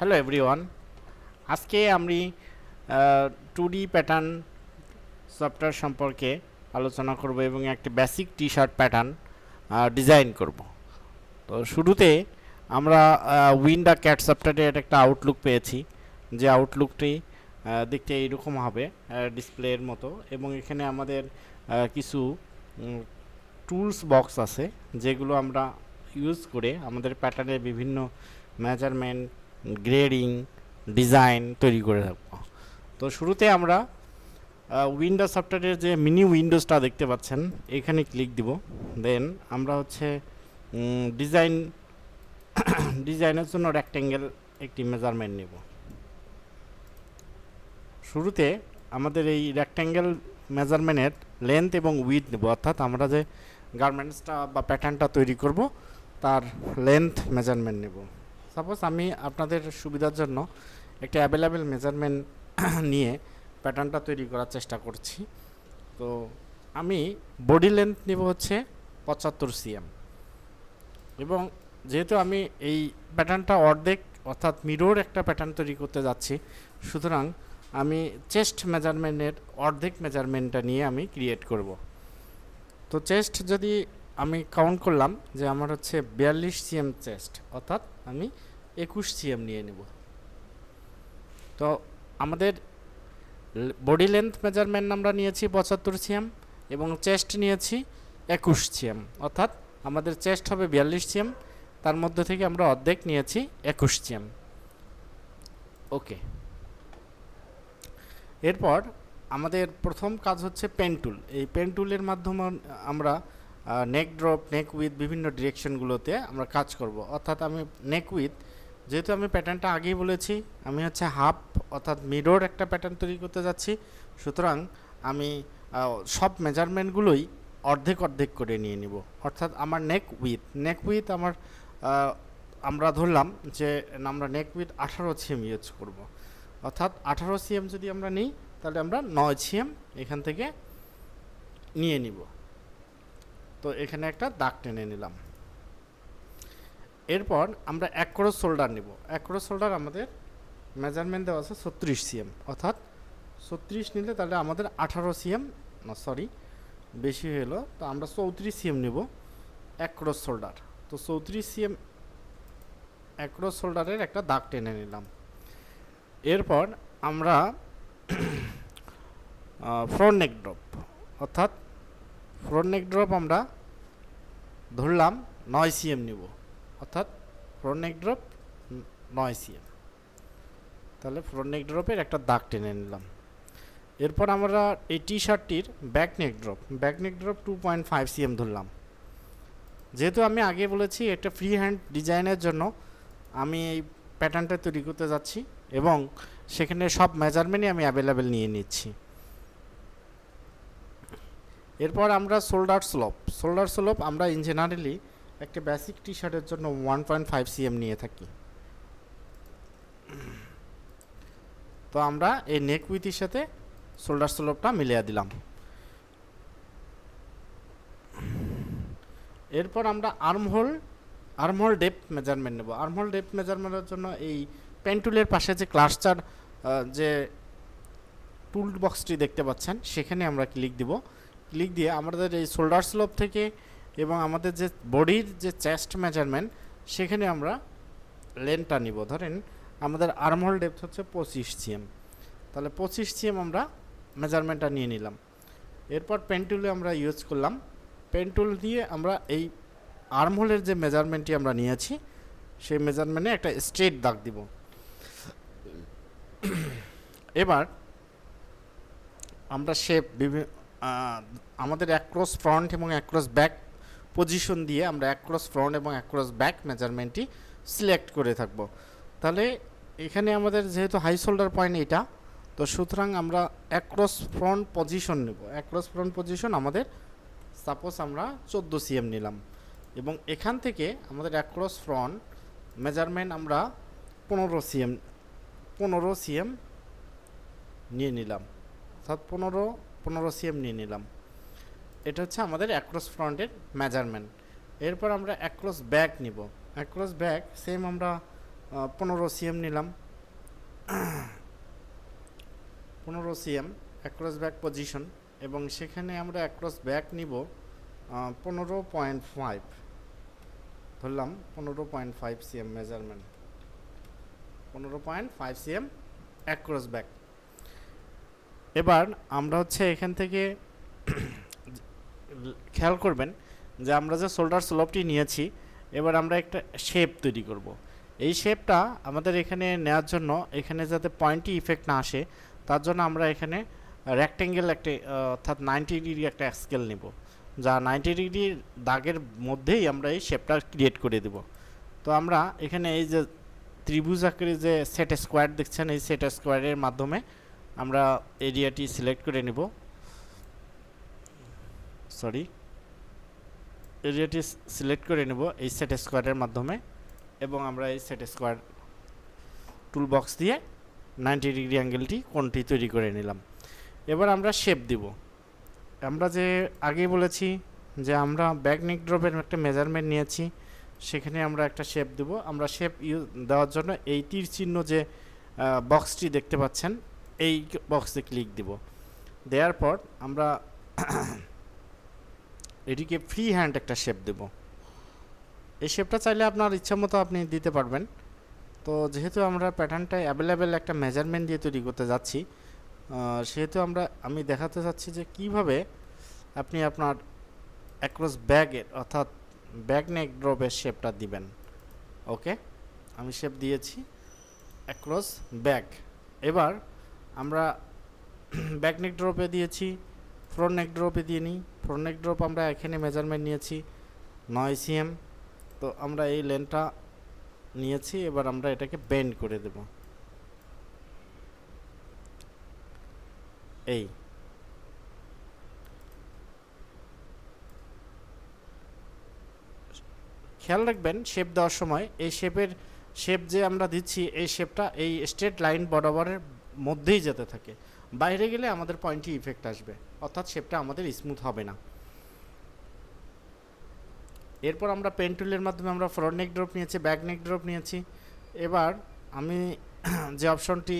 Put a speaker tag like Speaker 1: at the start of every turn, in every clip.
Speaker 1: Hello everyone, আজকে আমি 2D pattern software সম্পর্কে আলোচনা করব এবং একটি basic T shirt pattern design করব। তো শুরুতে আমরা উইন্ডা ক্যাট সফটওয়্যারের একটা আউটলুক পেয়েছি, যে আউটলুকটি দেখতে এইরকম হবে, ডিসপ্লের মতো, এবং এখানে আমাদের কিছু টুলস বক্স আছে যেগুলো আমরা ইউজ করে আমাদের প্যাটার্নের বিভিন্ন মেজারমেন্ট, গ্রেডিং, ডিজাইন তৈরি করে রাখবো। তো শুরুতে আমরা উইন্ডোজ সফটওয়্যারের যে মিনি উইন্ডোজটা দেখতে পাচ্ছেন এখানে ক্লিক দিব। দেন আমরা হচ্ছে ডিজাইনের জন্য রেক্টেঙ্গেল একটি মেজারমেন্ট নেব। শুরুতে আমাদের এই রেক্টেঙ্গেল মেজারমেন্টের লেন্থ এবং উইডথ নেব, অর্থাৎ আমরা যে গার্মেন্টসটা বা প্যাটার্নটা তৈরি করব তার লেন্থ মেজারমেন্ট নেব। সাপোজ আমি আপনাদের সুবিধার জন্য একটা অ্যাভেলেবেল মেজারমেন্ট নিয়ে প্যাটার্নটা তৈরি করার চেষ্টা করছি। তো আমি বডি লেন্থ নেব হচ্ছে 75 সিএম, এবং যেহেতু আমি এই প্যাটার্নটা অর্ধেক অর্থাৎ মিরর একটা প্যাটার্ন তৈরি করতে যাচ্ছি, সুতরাং আমি চেস্ট মেজারমেন্টের অর্ধেক মেজারমেন্টটা নিয়ে আমি ক্রিয়েট করব। তো চেস্ট যদি আমি কাউন্ট করলাম যে আমার হচ্ছে 42 সিএম চেস্ট, অর্থাৎ আমি 21 সিএম নিয়ে নেব। তো আমাদের বডি লেন্থ মেজারমেন্ট আমরা নিয়েছি 75 সিএম এবং চেস্ট নিয়েছি 21 সিএম, অর্থাৎ আমাদের চেস্ট হবে 42 সিএম, তার মধ্যে থেকে আমরা অর্ধেক নিয়েছি 21 সিএম। ওকে, এরপর আমাদের প্রথম কাজ হচ্ছে পেন টুল। এই পেন টুলের মাধ্যমে আমরা নেক ড্রপ, নেক উইথ বিভিন্ন ডিরেকশনগুলোতে আমরা কাজ করব। অর্থাৎ আমি নেক উইথ, যেহেতু আমি প্যাটার্নটা আগেই বলেছি আমি হচ্ছে হাফ অর্থাৎ মিরর একটা প্যাটার্ন তৈরি করতে যাচ্ছি, সুতরাং আমি সব মেজারমেন্টগুলোই অর্ধেক অর্ধেক করে নিয়ে নিব। অর্থাৎ আমার নেক উইথ আমার আমরা ধরলাম যে আমরা নেক উইথ 18 সিএম ইউজ করব। অর্থাৎ 18 সিএম যদি আমরা নিই তাহলে আমরা 9 সিএম এখান থেকে নিয়ে নিব। তো এখানে একটা দাগ টেনে নিলাম। এরপর আমরা এক ক্রস শোল্ডার নিব। এক ক্রস শোল্ডার আমাদের মেজারমেন্ট দেওয়া আছে 36 সিএম, অর্থাৎ 36 নিলে তাহলে আমাদের 18 সিএম, না সরি বেশি হয়ে গেল, তো আমরা 34 সিএম নিব এক ক্রস শোল্ডার। তো 34 সিএম এক ক্রস শোল্ডারের একটা দাগ টেনে নিলাম। এরপর আমরা ফ্রন্ট নেক ড্রপ, অর্থাৎ ফ্রন্ট নেক ড্রপ আমরা ধরলাম 9 সিএম নিব, অর্থাৎ ফ্রন্ট নেক ড্রপ 9 সিএম, তাহলে ফ্রন্ট নেক ড্রপের একটা দাগ টেনে নিলাম। এরপর আমরা এই টি শার্টটির ব্যাক নেক ড্রপ 2.5 সিএম ধরলাম। যেহেতু আমি আগে বলেছি এটা ফ্রি হ্যান্ড ডিজাইনের জন্য আমি এই প্যাটার্নটা তৈরি করতে যাচ্ছি এবং সেখানে সব মেজারমেন্টই আমি অ্যাভেলেবেল নিয়ে নিচ্ছি। এরপর আমরা শোল্ডার স্লোপ আমরা ইন জেনারেলি একটা বেসিক টি শার্টের জন্য 1.5 সিএম নিয়ে থাকি। তো আমরা এই নেক উইথের সাথে শোল্ডার স্লোপটা মিলিয়ে দিলাম। এরপর আমরা আর্মহোল ডেপথ মেজারমেন্ট নেব। আর্মহোল ডেপথ মেজারমেন্টের জন্য এই পেন টুলের পাশে যে ক্লাস্টার যে টুল বক্সটি দেখতে পাচ্ছেন সেখানে আমরা ক্লিক দিব। ক্লিক দিয়ে আমাদের এই শোল্ডার স্লোপ থেকে এবং আমাদের যে বডির যে চেস্ট মেজারমেন্ট সেখানে আমরা লেন্থটা নিব। ধরেন আমাদের আর্মহোল ডেপথ হচ্ছে 25 সিএম, তাহলে 25 সিএম আমরা মেজারমেন্টটা নিয়ে নিলাম। এরপর পেন টুলে আমরা ইউজ করলাম। পেন টুল দিয়ে আমরা এই আর্মহোলের যে মেজারমেন্টটি আমরা নিয়েছি সেই মেজারমেন্টে একটা স্ট্রেট দাগ দিব। এবার আমরা শেপ আমাদের অ্যাক্রস ফ্রন্ট এবং অ্যাক্রস ব্যাক পজিশন দিয়ে আমরা অ্যাক্রস ফ্রন্ট এবং অ্যাক্রস ব্যাক মেজারমেন্টটি সিলেক্ট করে থাকব। তাহলে এখানে আমাদের যেহেতু হাই শোল্ডার পয়েন্ট এটা, তো সুতরাং আমরা অ্যাক্রস ফ্রন্ট পজিশন নেব। অ্যাক্রস ফ্রন্ট পজিশন আমাদের সাপোজ আমরা 14 সিএম নিলাম এবং এখান থেকে আমাদের অ্যাক্রস ফ্রন্ট মেজারমেন্ট আমরা 15 সিএম নিয়ে নিলাম, অর্থাৎ 15 সিএম নিয়ে নিলাম। এটা হচ্ছে আমাদের অ্যাক্রস ফ্রন্টের মেজারমেন্ট। এরপর আমরা অ্যাক্রস ব্যাক নিব। অ্যাক্রস ব্যাক সেম আমরা 15 cm নিলাম, 15 cm অ্যাক্রস ব্যাক পজিশন, এবং সেখানে আমরা অ্যাক্রস ব্যাক নিব 15.5, ধরলাম 15.5 cm measurement, 15.5 cm across back. এবার আমরা হচ্ছে এখান থেকে খেয়াল করবেন যে আমরা যে শোল্ডার স্লোপটি নিয়েছি, এবার আমরা একটা শেপ তৈরি করব। এই শেপটা আমাদের এখানে নেওয়ার জন্য, এখানে যাতে পয়েন্টটি ইফেক্ট না আসে, তার জন্য আমরা এখানে রেক্টেঙ্গেল একটা অর্থাৎ 90 ডিগ্রি একটা স্কেল নেব, যা 90 ডিগ্রি দাগের মধ্যেই আমরা এই শেপটা ক্রিয়েট করে দেব। তো আমরা এখানে এই যে ত্রিভুজ আকারে যে সেট স্কোয়ার দেখছেন, এই সেট স্কোয়ারের মাধ্যমে আমরা এরিয়াটি সিলেক্ট করে নেব, এরিয়াটি সিলেক্ট করে নেব এই সেট স্কোয়ারের মাধ্যমে, এবং আমরা এই সেট স্কোয়ার টুল বক্স দিয়ে 90 ডিগ্রি অ্যাঙ্গেলটি কোণটি তৈরি করে নিলাম। এবার আমরা শেপ দিব। আমরা যে আগেই বলেছি যে আমরা ব্যাক নেক ড্রপের একটা মেজারমেন্ট নিয়েছি, সেখানে আমরা একটা শেপ দেব। আমরা শেপ দেওয়ার জন্য এই তীর চিহ্ন যে বক্সটি দেখতে পাচ্ছেন, এই বক্সে ক্লিক দিব। দেওয়ার পর আমরা এটিকে ফ্রি হ্যান্ড একটা শেপ দেব। এই শেপটা চাইলে আপনার ইচ্ছা মতো আপনি দিতে পারবেন। তো যেহেতু আমরা প্যাটার্নটা অ্যাভেলেবেল একটা মেজারমেন্ট দিয়ে তৈরি করতে যাচ্ছি, সেহেতু আমি দেখাতে চাচ্ছি যে কিভাবে আপনি আপনার অ্যাক্রস ব্যাগের অর্থাৎ ব্যাক নেক ড্রপের শেপটা দিবেন। ওকে, আমি শেপ দিয়েছি অ্যাক্রস ব্যাক। এবার আমরা ব্যাক নেক ড্রপে দিয়েছি, ফ্রন্ট নেক ড্রপে দিয়ে নিই। ফ্রন্ট নেক ড্রপ আমরা এখানে মেজারমেন্ট নিয়েছি 9 cm। তো আমরা এই লেনটা নিয়েছি, এবার আমরা এটাকে বেন্ড করে দেব। এই খেয়াল রাখবেন শেপ দেওয়ার সময় এই শেপ যে আমরা দিচ্ছি, এই শেপটা এই স্ট্রেট লাইন বরাবরের মধ্যেই যেতে থাকে। বাইরে গেলে আমাদের পয়েন্টে ইফেক্ট আসবে, অর্থাৎ শেপটা আমাদের স্মুথ হবে না। এরপর আমরা পেন টুলের মাধ্যমে আমরা ফ্রন্ট নেক ড্রপ নিয়েছি, ব্যাক নেক ড্রপ নিয়েছি। এবার আমি যে অপশনটি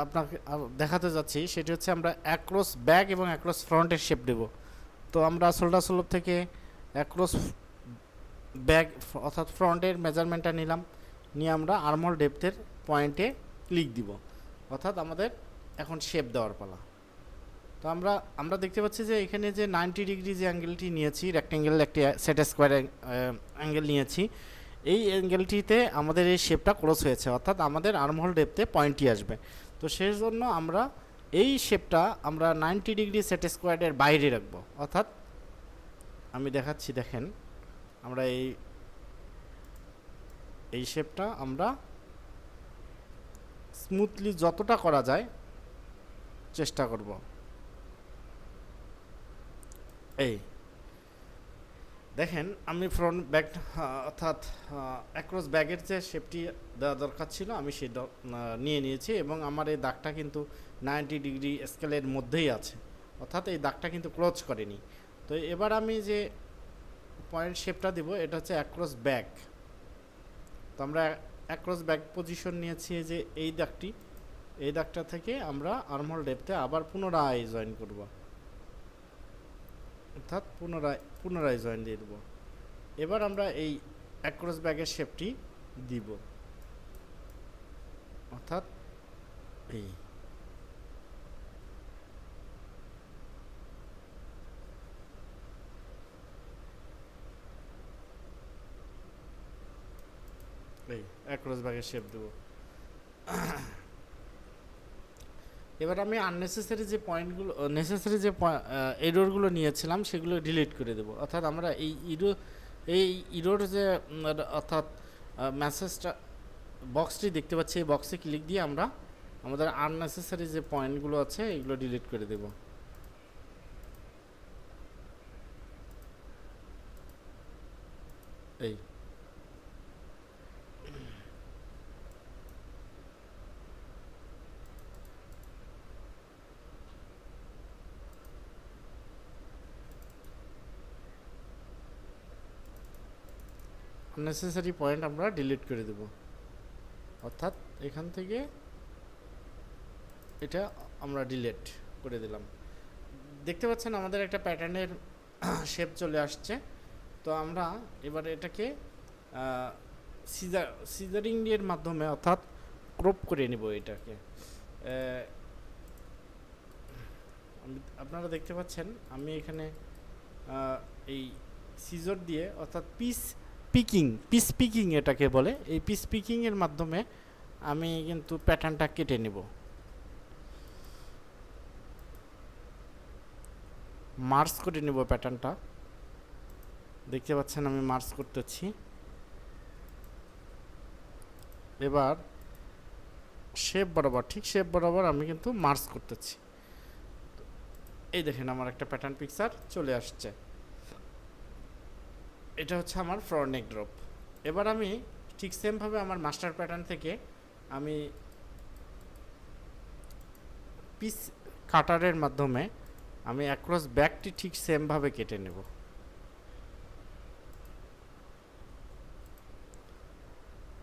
Speaker 1: আপনাকে দেখাতে যাচ্ছি, সেটি হচ্ছে আমরা অ্যাক্রস ব্যাক এবং অ্যাক্রস ফ্রন্টের শেপ দেব। তো আমরা শোল্ডার স্লোপ থেকে অ্যাক্রস ব্যাক অর্থাৎ ফ্রন্টের মেজারমেন্টটা নিলাম, নিয়ে আমরা আর্মহোল ডেপথের পয়েন্টে ক্লিক দিব, অর্থাৎ আমাদের এখন শেপ দেওয়ার পালা। তো আমরা দেখতে পাচ্ছি যে এখানে যে 90 ডিগ্রি যে অ্যাঙ্গেলটি নিয়েছি, রেক্টেঙ্গেল একটি সেট স্কোয়ার অ্যাঙ্গেল নিয়েছি, এই অ্যাঙ্গেলটিতে আমাদের এই শেপটা ক্রস হয়েছে, অর্থাৎ আমাদের আর্মহোল ডেপথে পয়েন্টটি আসবে। তো সেই জন্য আমরা এই শেপটা আমরা 90 ডিগ্রি সেট স্কোয়ারের বাইরে রাখবো, অর্থাৎ আমি দেখাচ্ছি, দেখেন আমরা এই শেপটা আমরা স্মুথলি যতটা করা যায় চেষ্টা করব। এই দেখেন আমি ফ্রন্ট ব্যাক অর্থাৎ অ্যাক্রস ব্যাগের যে শেপটি দেওয়া দরকার ছিল, আমি সেটা নিয়ে নিয়েছি, এবং আমার এই দাগটা কিন্তু 90 ডিগ্রি স্কেলের মধ্যেই আছে, অর্থাৎ এই দাগটা কিন্তু ক্লোজ করেনি। তো এবার আমি যে পয়েন্ট শেপটা দিব, এটা হচ্ছে অ্যাক্রস ব্যাক। তো আমরা অ্যাক্রস ব্যাক পজিশন নিয়েছি যে এই দাগটা থেকে আমরা আর্মহোল ডেপথে আবার পুনরায় জয়েন করব, অর্থাৎ পুনরায় জয়েন দিয়ে দেবো। এবার আমরা এই অ্যাক্রস ব্যাগের শেপটি দিব, অর্থাৎ এই অ্যাক্রস ব্যাগের শেপ দেব। এবার আমি আননেসেসারি যে পয়েন্টগুলো, নেসেসারি যে এররগুলো নিয়েছিলাম সেগুলো ডিলিট করে দেব, অর্থাৎ আমরা এই ইরোর যে অর্থাৎ মেসেজটা বক্সটি দেখতে পাচ্ছি, এই বক্সে ক্লিক দিয়ে আমরা আমাদের আননেসেসারি যে পয়েন্টগুলো আছে এগুলো ডিলিট করে দেব। এই আননেসেসারি পয়েন্ট আমরা ডিলিট করে দেব। অর্থাৎ এখান থেকে এটা আমরা ডিলিট করে দিলাম। দেখতে পাচ্ছেন আমাদের একটা প্যাটার্নের শেপ চলে আসছে। তো আমরা এবার এটাকে সিজারিং এর মাধ্যমে অর্থাৎ ক্রপ করে নেব এটাকে। আপনারা দেখতে পাচ্ছেন আমি এখানে এই সিজর দিয়ে অর্থাৎ পিস পিকিং এটাকে বলে, এই পিস পিকিংয়ের মাধ্যমে আমি কিন্তু প্যাটার্নটা কেটে নেব। মার্জ করে নেব প্যাটার্নটা। দেখতে পাচ্ছেন আমি মার্জ করতেছি। এবার শেপ বরাবর, ঠিক শেপ বরাবর আমি কিন্তু মার্জ করতেছি। এই দেখেন আমার একটা প্যাটার্ন পিকচার চলে আসছে। এটা হচ্ছে আমার ফ্রন্ট নেক ড্রপ। এবার আমি ঠিক সেমভাবে আমার মাস্টার প্যাটার্ন থেকে আমি পিস কাটারের মাধ্যমে আমি অ্যাক্রস ব্যাকটি ঠিক সেমভাবে কেটে নেব।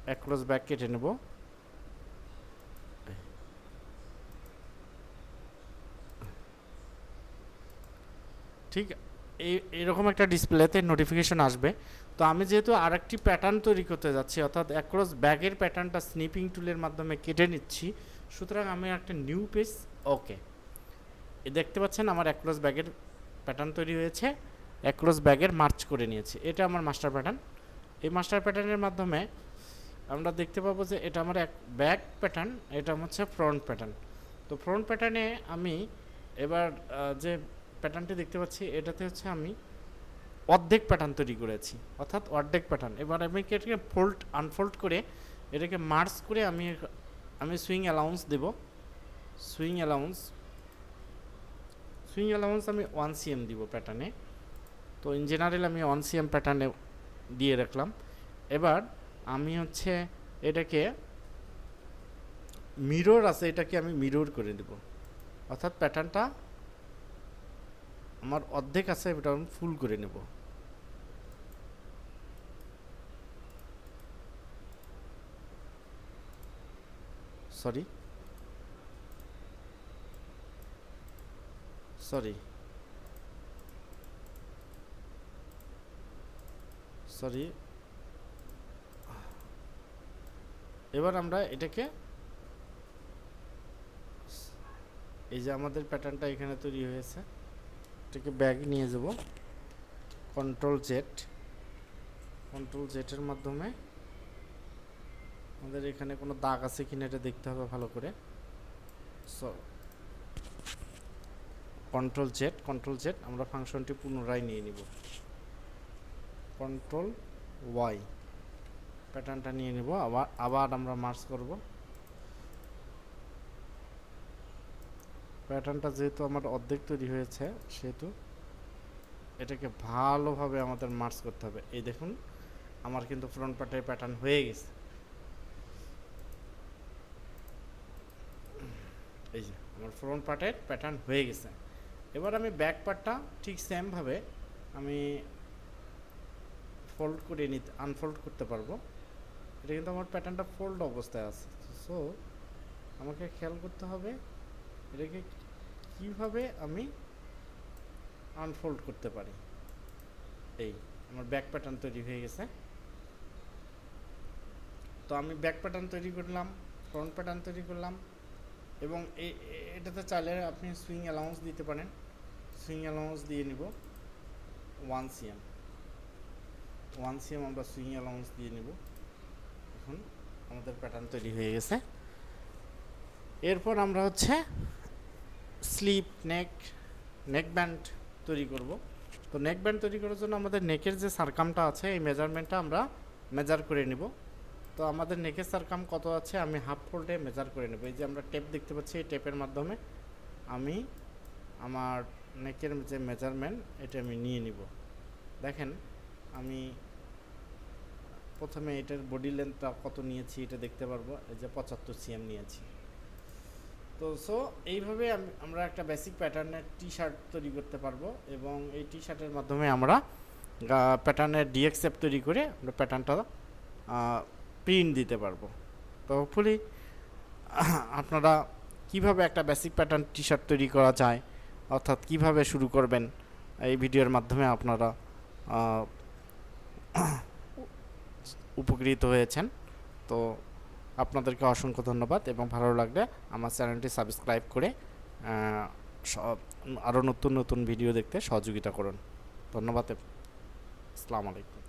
Speaker 1: অ্যাক্রস ব্যাক কেটে নেব। ঠিক এইরকম একটা ডিসপ্লেতে নোটিফিকেশন আসবে। তো আমি যেহেতু আরেকটি প্যাটার্ন তৈরি করতে যাচ্ছি, অর্থাৎ অ্যাক্রস ব্যাগের প্যাটার্নটা স্নিপিং টুলের মাধ্যমে কেটে নিচ্ছি, সুতরাং আমি একটা নিউ পেজ ওকে দেখতে পাচ্ছেন আমার অ্যাক্রস ব্যাগের প্যাটার্ন তৈরি হয়েছে। অ্যাক্রস ব্যাগের মার্চ করে নিয়েছে। এটা আমার মাস্টার প্যাটার্ন। এই মাস্টার প্যাটার্নের মাধ্যমে আমরা দেখতে পাবো যে এটা আমার এক ব্যাক প্যাটার্ন, এটা হচ্ছে ফ্রন্ট প্যাটার্ন। তো ফ্রন্ট প্যাটার্নে আমি এবার যে প্যাটার্নটি দেখতে পাচ্ছি এটাতে হচ্ছে আমি অর্ধেক প্যাটার্ন তৈরি করেছি, অর্থাৎ অর্ধেক প্যাটার্ন। এবার আমি এটাকে আনফোল্ড করে এটাকে মার্জ করে আমি সুইং অ্যালাউন্স দেব। সুইং অ্যালাউন্স আমি 1 cm দিব প্যাটার্নে। তো ইন জেনারেল আমি 1 cm প্যাটার্নে দিয়ে রাখলাম। এবার আমি হচ্ছে এটাকে মিরর আছে, এটাকে আমি মিরর করে দেব, অর্থাৎ প্যাটার্নটা আমার অর্ধেক আছে এটা আমি ফুল করে নেব। সরি এবার আমরা এটাকে এই যে আমাদের প্যাটার্নটা এখানে তৈরি হয়েছে, এটাকে ব্যাগ নিয়ে যাব। কন্ট্রোল জেটের মাধ্যমে আমাদের এখানে কোনো দাগ আছে কিনা এটা দেখতে হবে ভালো করে। সো কন্ট্রোল জেড আমরা ফাংশনটি পুনরায় নিয়ে নিব। কন্ট্রোল ওয়াই প্যাটার্নটা নিয়ে নিব, আবার আমরা মার্জ করব। প্যাটার্নটা যেহেতু আমার অর্ধেক তৈরি হয়েছে সেহেতু এটাকে ভালোভাবে আমাদের মার্জ করতে হবে। এই দেখুন আমার কিন্তু ফ্রন্ট পার্টের প্যাটার্ন হয়ে গেছে। এই যে আমার ফ্রন্ট পার্টের প্যাটার্ন হয়ে গেছে। এবার আমি ব্যাক পার্টটা ঠিক সেমভাবে আমি ফোল্ড করে আনফোল্ড করতে পারবো। এটা কিন্তু আমার প্যাটার্নটা ফোল্ড অবস্থায় আছে। সো আমাকে খেয়াল করতে হবে এটাকে কিভাবে আমি আনফোল্ড করতে পারি। এই আমার ব্যাক প্যাটার্ন তৈরি হয়ে গেছে। তো আমি ব্যাক প্যাটার্ন তৈরি করলাম, ফ্রন্ট প্যাটার্ন তৈরি করলাম, এবং এটাতে চাইলে আপনি সুইং অ্যালাউন্স দিতে পারেন। সুইং অ্যালাউন্স দিয়ে নিব 1 cm আমরা সুইং অ্যালাউন্স দিয়ে নিব। এখন আমাদের প্যাটার্ন তৈরি হয়ে গেছে। এরপর আমরা হচ্ছে স্লিপ নেক ব্যান্ড তৈরি করব। তো নেক ব্যান্ড তৈরি করার জন্য আমাদের নেকের যে সারকামটা আছে এই মেজারমেন্টটা আমরা মেজার করে নিব। তো আমাদের নেকের সারকাম কত আছে আমি হাফ ফোল্ডে মেজার করে নেব। এই যে আমরা টেপ দেখতে পাচ্ছি, এই টেপের মাধ্যমে আমি আমার নেকের যে মেজারমেন্ট এটা আমি নিয়ে নিব। দেখেন আমি প্রথমে এটার বডি লেন্থটা কত নিয়েছি এটা দেখতে পারবো। এই যে 75 cm নিয়েছি। তো সো এইভাবে আমরা একটা বেসিক প্যাটার্নের টি শার্ট তৈরি করতে পারবো, এবং এই টি শার্টের মাধ্যমে আমরা প্যাটার্নের ডিএক্সএফ তৈরি করে আমরা প্যাটার্নটা প্রিন্ট দিতে পারবো। তো হোপফুলি আপনারা কিভাবে একটা বেসিক প্যাটার্ন টি শার্ট তৈরি করা যায়, অর্থাৎ কিভাবে শুরু করবেন, এই ভিডিওর মাধ্যমে আপনারা উপকৃত হয়েছেন। তো আপনাদেরকে অসংখ্য ধন্যবাদ, এবং ভালো লাগলে আমার চ্যানেলটি সাবস্ক্রাইব করে আরও নতুন নতুন ভিডিও দেখতে সহযোগিতা করুন। ধন্যবাদ। আসসালামু আলাইকুম।